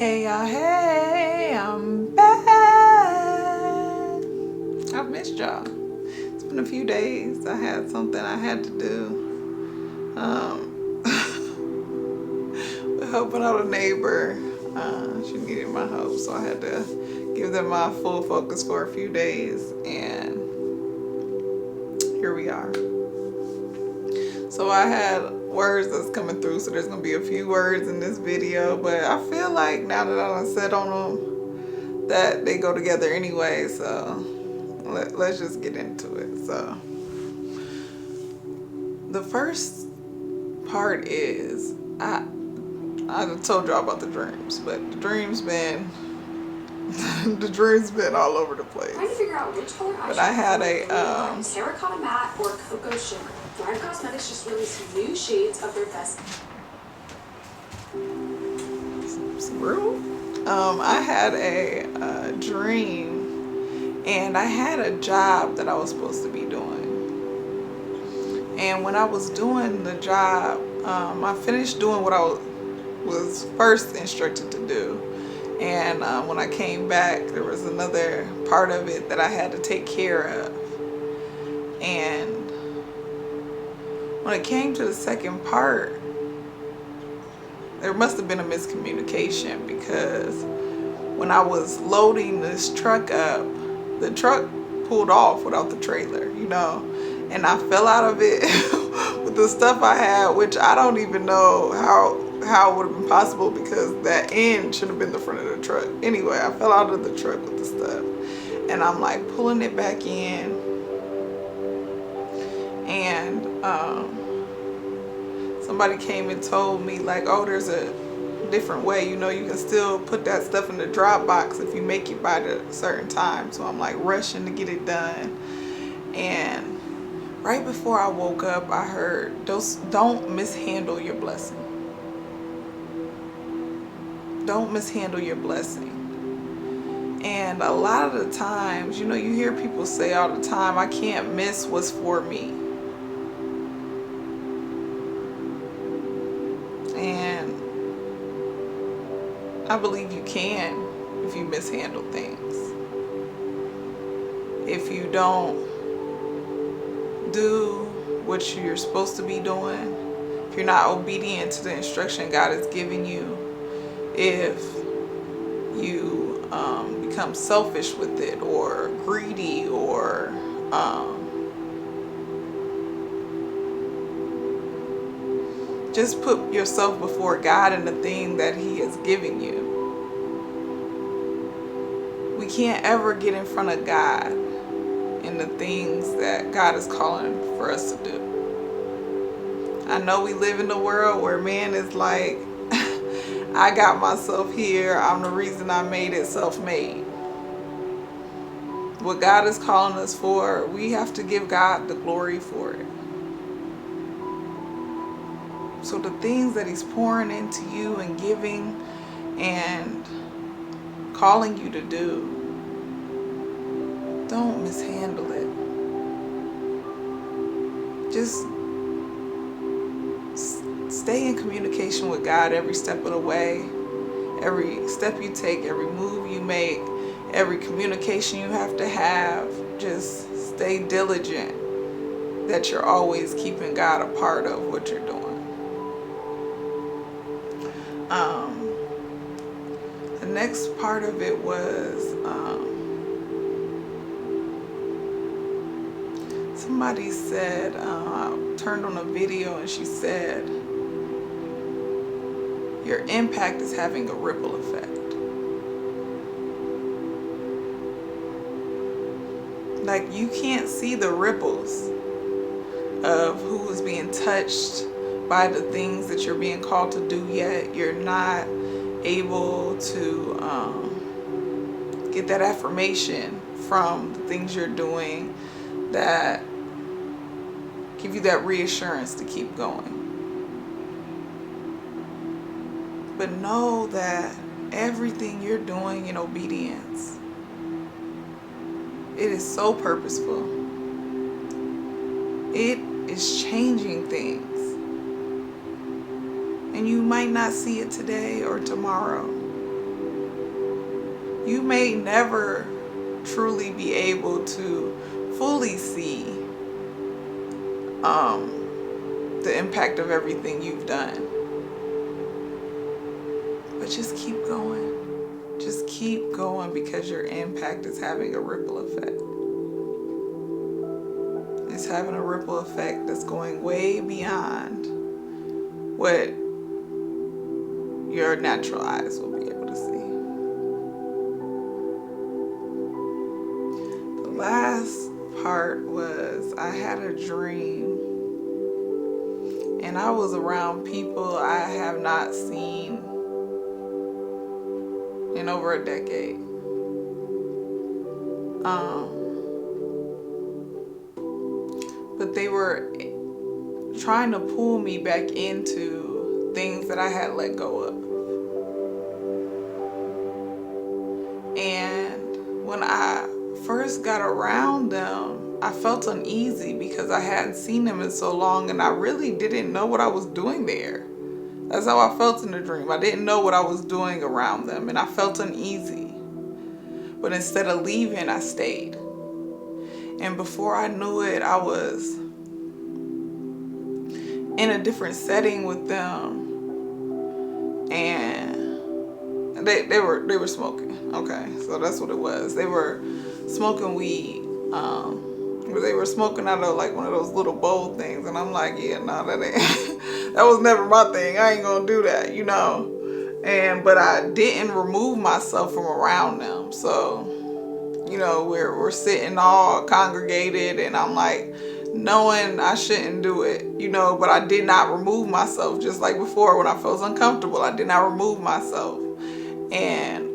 Hey y'all, hey, I'm back. I've missed y'all. It's been a few days. I had something I had to do. We're helping out a neighbor. She needed my help, so I had to give them my full focus for a few days, and here we are. So I had words that's coming through, so there's gonna be a few words in this video, but I feel like now that I done said on them that they go together anyway, so let's just get into it. So the first part is I told y'all about the dreams, but the dreams been all over the place. Trying to figure out which color but I had a terracotta matte or cocoa shimmer. Thrive Cosmetics just released new shades of their best. Some real. I had a dream, and I had a job that I was supposed to be doing. And when I was doing the job, I finished doing what I was first instructed to do. And when I came back, there was another part of it that I had to take care of. And when it came to the second part, there must have been a miscommunication, because when I was loading this truck up, the truck pulled off without the trailer, and I fell out of it with the stuff I had, which I don't even know how it would have been possible, because that end should have been the front of the truck. Anyway, I fell out of the truck with the stuff, and I'm like pulling it back in, and somebody came and told me, like, oh, there's a different way, you can still put that stuff in the drop box if you make it by the certain time. So I'm like rushing to get it done, and right before I woke up, I heard, don't mishandle your blessing. Don't mishandle your blessing. And a lot of the times, you hear people say all the time, I can't miss what's for me. And I believe you can if you mishandle things. If you don't do what you're supposed to be doing, if you're not obedient to the instruction God is giving you, if you become selfish with it, or greedy, or just put yourself before God in the thing that He is giving you. We can't ever get in front of God in the things that God is calling for us to do. I know we live in a world where man is like, I got myself here, I'm the reason I made it, self-made. What God is calling us for, we have to give God the glory for it. So the things that He's pouring into you and giving and calling you to do, don't mishandle it. Just stay in communication with God every step of the way. Every step you take, every move you make, every communication you have to have, just stay diligent that you're always keeping God a part of what you're doing. The next part of it was somebody said, I turned on a video and she said, your impact is having a ripple effect. Like, you can't see the ripples of who is being touched by the things that you're being called to do yet. You're not able to get that affirmation from the things you're doing that give you that reassurance to keep going. But know that everything you're doing in obedience, it is so purposeful. It is changing things. And you might not see it today or tomorrow, you may never truly be able to fully see the impact of everything you've done. But just keep going. Just keep going, because your impact is having a ripple effect. It's having a ripple effect that's going way beyond what your natural eyes will be able to see. The last part was, I had a dream, and I was around people I have not seen in over a decade. But they were trying to pull me back into things that I had let go of. And when I first got around them, I felt uneasy because I hadn't seen them in so long, and I really didn't know what I was doing there. That's how I felt in the dream. I didn't know what I was doing around them, and I felt uneasy. But instead of leaving, I stayed. And before I knew it, I was in a different setting with them, and they were smoking. Okay, so that's what it was. They were smoking weed. They were smoking out of like one of those little bowl things, and I'm like, yeah, no, that ain't. That was never my thing. I ain't gonna do that, you know. But I didn't remove myself from around them, so. You know, we're sitting all congregated, and I'm like, knowing I shouldn't do it, you know, but I did not remove myself. Just like before, when I felt uncomfortable, I did not remove myself. And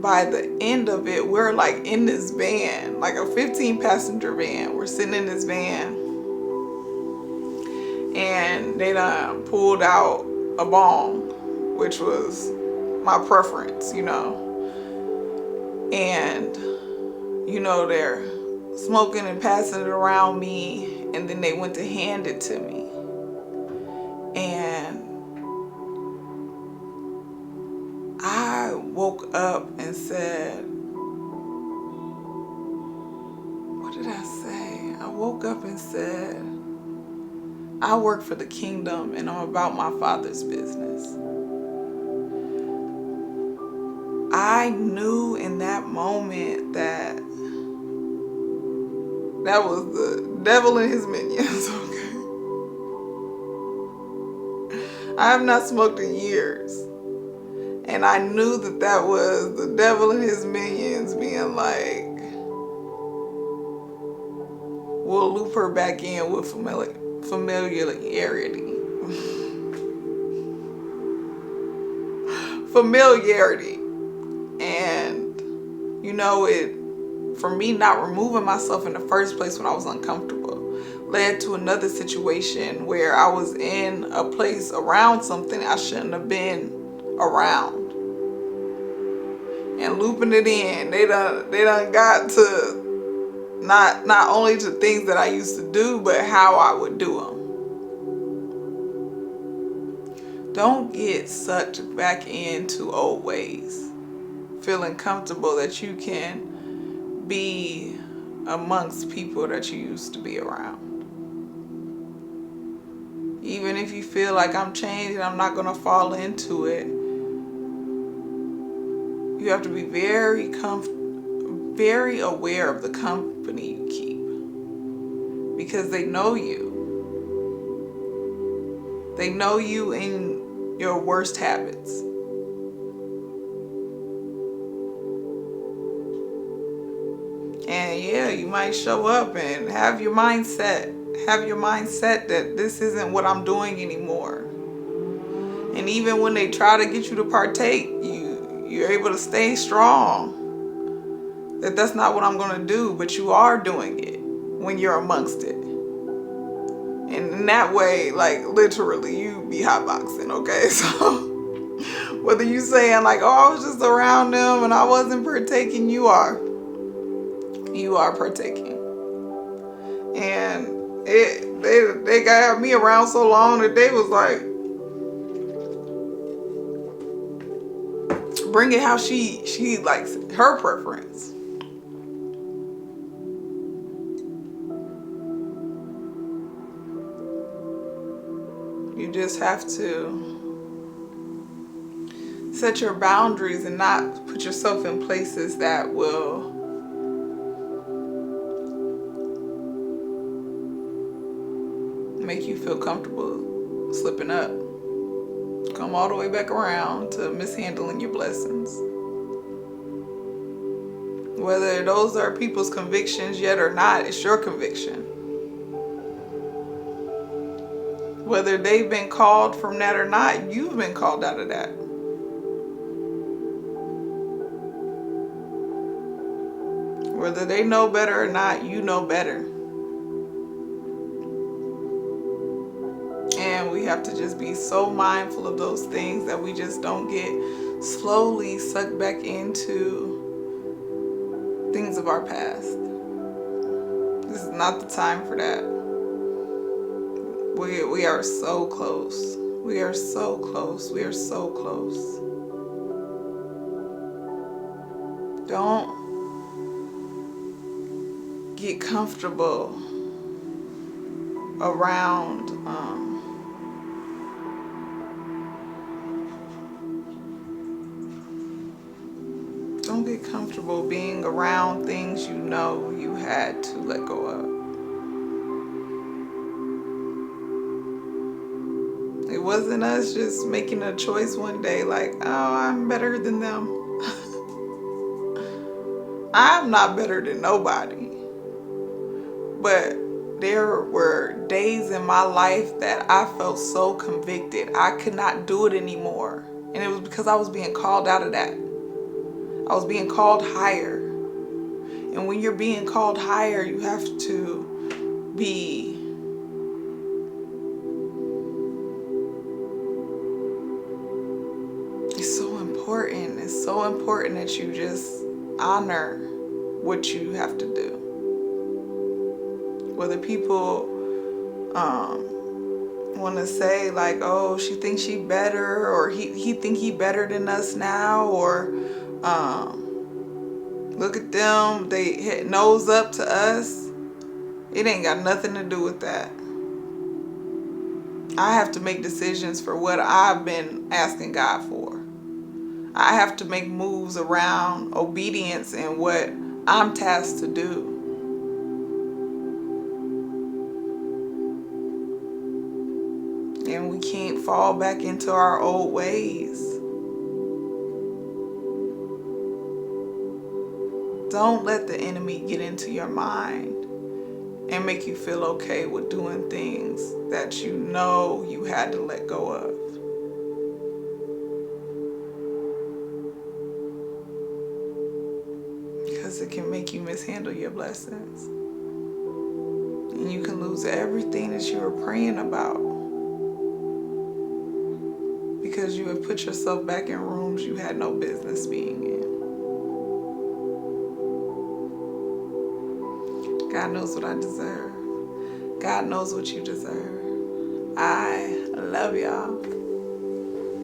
by the end of it, we're like in this van, like a 15-passenger van. We're sitting in this van, and they done pulled out a bong, which was my preference, you know. And you know, they're smoking and passing it around me, and then they went to hand it to me. And I woke up and said, what did I say? I woke up and said, I work for the kingdom, and I'm about my Father's business. I knew in that moment that was the devil and his minions, okay? I have not smoked in years. And I knew that was the devil and his minions being like, we'll loop her back in with familiarity. Familiarity. And, you know, for me not removing myself in the first place when I was uncomfortable led to another situation where I was in a place around something I shouldn't have been around. And looping it in, they done got to not only to things that I used to do, but how I would do them. Don't get sucked back into old ways, feeling comfortable that you can be amongst people that you used to be around. Even if you feel like I'm changed and I'm not going to fall into it, you have to be very aware of the company you keep, because they know you. They know you in your worst habits. And yeah, you might show up and have your mindset that this isn't what I'm doing anymore. And even when they try to get you to partake, you're able to stay strong. That's not what I'm going to do, but you are doing it when you're amongst it. And in that way, like literally, you be hotboxing, okay? So whether you saying like, oh, I was just around them and I wasn't partaking, you are partaking. And they got me around so long that they was like, Bring it how she likes it, her preference. You just have to set your boundaries and not put yourself in places that will make you feel comfortable slipping up. Come all the way back around to mishandling your blessings. Whether those are people's convictions yet or not, it's your conviction. Whether they've been called from that or not, you've been called out of that. Whether they know better or not, you know better. And we have to just be so mindful of those things that we just don't get slowly sucked back into things of our past. This is not the time for that. We are so close. We are so close. We are so close. Don't get comfortable around don't get comfortable being around things you know you had to let go of. It wasn't us just making a choice one day like, oh, I'm better than them. I'm not better than nobody. But there were days in my life that I felt so convicted. I could not do it anymore. And it was because I was being called out of that. I was being called higher. And when you're being called higher, you have to be it's so important. It's so important that you just honor what you have to do. Whether people want to say like, oh, she thinks she better, or he think he better than us now, or look at them, they hit nose up to us. It ain't got nothing to do with that. I have to make decisions for what I've been asking God for. I have to make moves around obedience and what I'm tasked to do. And we can't fall back into our old ways. Don't let the enemy get into your mind and make you feel okay with doing things that you know you had to let go of. Because it can make you mishandle your blessings. And you can lose everything that you were praying about. Because you have put yourself back in rooms you had no business being in. God knows what I deserve. God knows what you deserve. I love y'all.